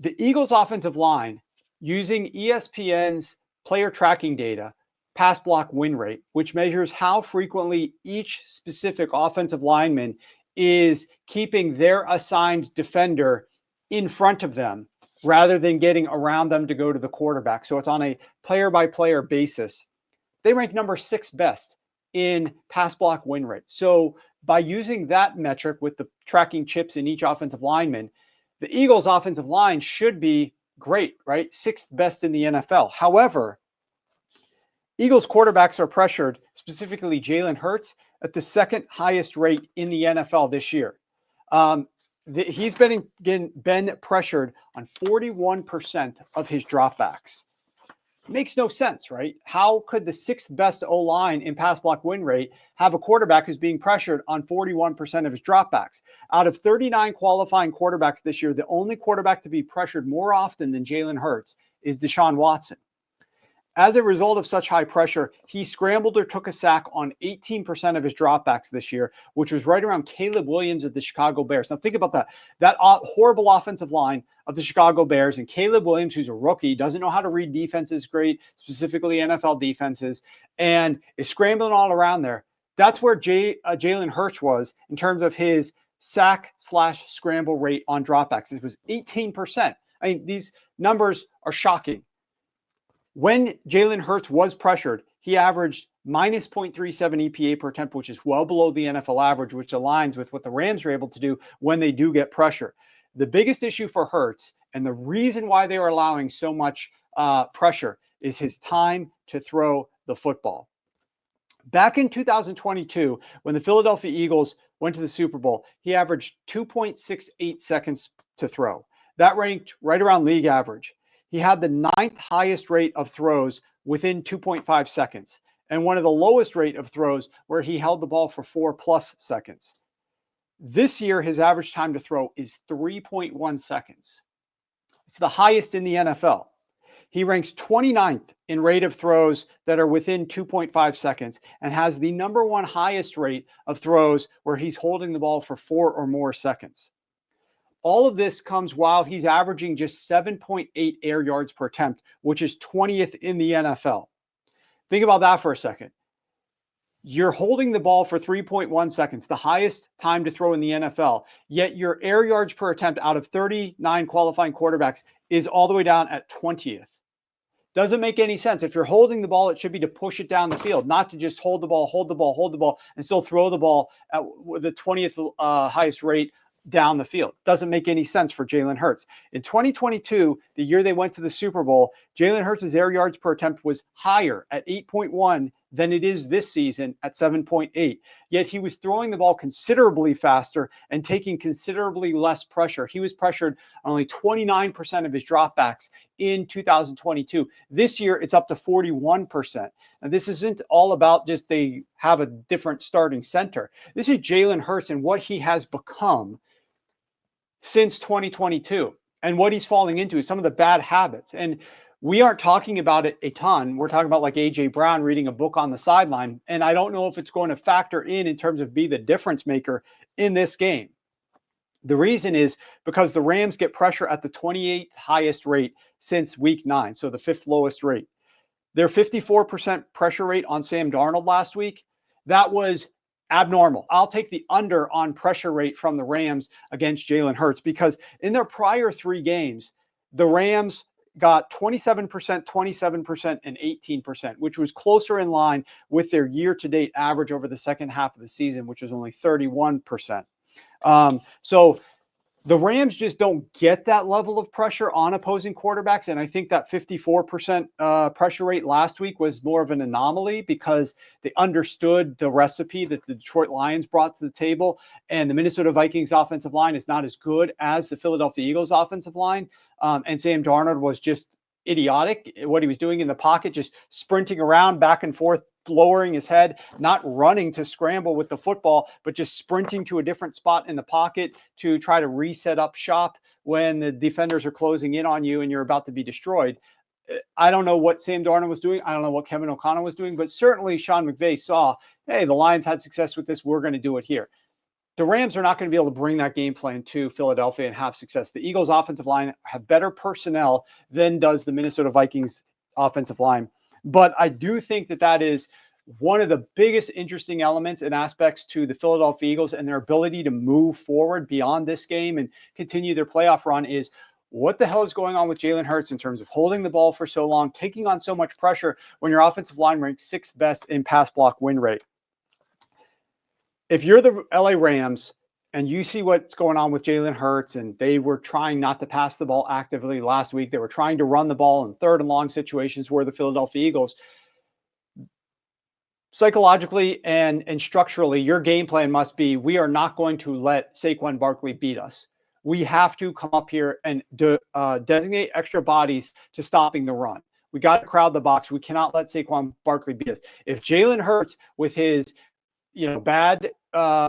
The Eagles' offensive line, using ESPN's player tracking data, pass block win rate, which measures how frequently each specific offensive lineman is keeping their assigned defender in front of them rather than getting around them to go to the quarterback. So it's on a player-by-player basis. They rank number 6 best in pass block win rate. So by using that metric with the tracking chips in each offensive lineman, the Eagles' offensive line should be great, right? 6th best in the NFL. However, Eagles quarterbacks are pressured, specifically Jalen Hurts, at the 2nd highest rate in the NFL this year. He's been pressured on 41% of his dropbacks. Makes no sense, right? How could the 6th best O-line in pass block win rate have a quarterback who's being pressured on 41% of his dropbacks? Out of 39 qualifying quarterbacks this year, the only quarterback to be pressured more often than Jalen Hurts is Deshaun Watson. As a result of such high pressure, he scrambled or took a sack on 18% of his dropbacks this year, which was right around Caleb Williams of the Chicago Bears. Now think about that horrible offensive line of the Chicago Bears and Caleb Williams, who's a rookie, doesn't know how to read defenses great, specifically NFL defenses, and is scrambling all around there. That's where Jalen Hurts was in terms of his sack/scramble rate on dropbacks. It was 18%. I mean, these numbers are shocking. When Jalen Hurts was pressured, he averaged minus 0.37 EPA per attempt, which is well below the NFL average, which aligns with what the Rams are able to do when they do get pressure. The biggest issue for Hurts, and the reason why they are allowing so much pressure, is his time to throw the football. Back in 2022, when the Philadelphia Eagles went to the Super Bowl, he averaged 2.68 seconds to throw. That ranked right around league average. He had the 9th highest rate of throws within 2.5 seconds and one of the lowest rate of throws where he held the ball for 4+ seconds. This year, his average time to throw is 3.1 seconds. It's the highest in the NFL. He ranks 29th in rate of throws that are within 2.5 seconds and has the number 1 highest rate of throws where he's holding the ball for 4 or more seconds. All of this comes while he's averaging just 7.8 air yards per attempt, which is 20th in the NFL. Think about that for a second. You're holding the ball for 3.1 seconds, the highest time to throw in the NFL, yet your air yards per attempt out of 39 qualifying quarterbacks is all the way down at 20th. Doesn't make any sense. If you're holding the ball, it should be to push it down the field, not to just hold the ball, and still throw the ball at the 20th highest rate down the field. Doesn't make any sense for Jalen Hurts. In 2022, the year they went to the Super Bowl, Jalen Hurts' air yards per attempt was higher at 8.1 than it is this season at 7.8. Yet he was throwing the ball considerably faster and taking considerably less pressure. He was pressured on only 29% of his dropbacks in 2022. This year, it's up to 41%. And this isn't all about just they have a different starting center. This is Jalen Hurts and what he has become since 2022 and what he's falling into, some of the bad habits. And we aren't talking about it a ton. We're talking about like A.J. Brown reading a book on the sideline. And I don't know if it's going to factor in terms of be the difference maker in this game. The reason is because the Rams get pressure at the 28th highest rate since week 9. So the 5th lowest rate. Their 54% pressure rate on Sam Darnold last week, that was abnormal. I'll take the under on pressure rate from the Rams against Jalen Hurts because in their prior 3 games, the Rams got 27%, 27%, and 18%, which was closer in line with their year-to-date average over the second half of the season, which was only 31%. So the Rams just don't get that level of pressure on opposing quarterbacks. And I think that 54% pressure rate last week was more of an anomaly because they understood the recipe that the Detroit Lions brought to the table. And the Minnesota Vikings offensive line is not as good as the Philadelphia Eagles offensive line. And Sam Darnold was just idiotic. What he was doing in the pocket, just sprinting around back and forth, lowering his head, not running to scramble with the football, but just sprinting to a different spot in the pocket to try to reset up shop when the defenders are closing in on you and you're about to be destroyed. I don't know what Sam Darnold was doing. I don't know what Kevin O'Connell was doing, but certainly Sean McVay saw, hey, the Lions had success with this. We're going to do it here. the Rams are not going to be able to bring that game plan to Philadelphia and have success. The Eagles' offensive line have better personnel than does the Minnesota Vikings' offensive line. But I do think that is one of the biggest interesting elements and aspects to the Philadelphia Eagles and their ability to move forward beyond this game and continue their playoff run is what the hell is going on with Jalen Hurts in terms of holding the ball for so long, taking on so much pressure when your offensive line ranks sixth best in pass block win rate. If you're the LA Rams and you see what's going on with Jalen Hurts, and they were trying not to pass the ball actively last week, they were trying to run the ball in third and long situations where the Philadelphia Eagles, psychologically and structurally, your game plan must be, we are not going to let Saquon Barkley beat us. We have to come up here and designate extra bodies to stopping the run. We got to crowd the box. We cannot let Saquon Barkley beat us. If Jalen Hurts, with his bad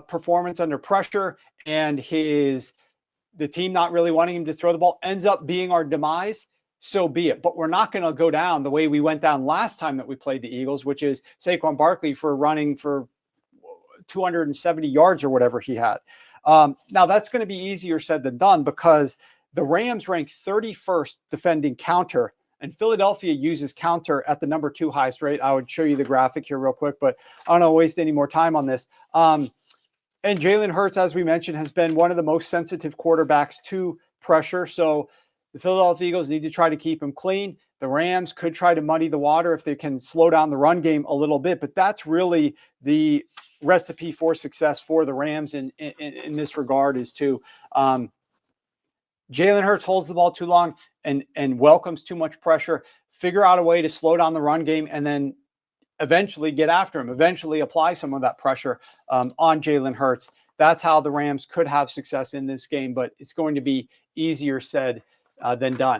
performance under pressure and the team not really wanting him to throw the ball, ends up being our demise, so be it. But we're not going to go down the way we went down last time that we played the Eagles, which is Saquon Barkley for running for 270 yards or whatever he had. Now, that's going to be easier said than done because the Rams rank 31st defending counter, and Philadelphia uses counter at the number 2 highest rate. I would show you the graphic here real quick, but I don't want to waste any more time on this. And Jalen Hurts, as we mentioned, has been one of the most sensitive quarterbacks to pressure. So the Philadelphia Eagles need to try to keep him clean. The Rams could try to muddy the water if they can slow down the run game a little bit, but that's really the recipe for success for the Rams in this regard is to Jalen Hurts holds the ball too long and welcomes too much pressure, figure out a way to slow down the run game, and then eventually get after him, eventually apply some of that pressure on Jalen Hurts. That's how the Rams could have success in this game, but it's going to be easier said than done.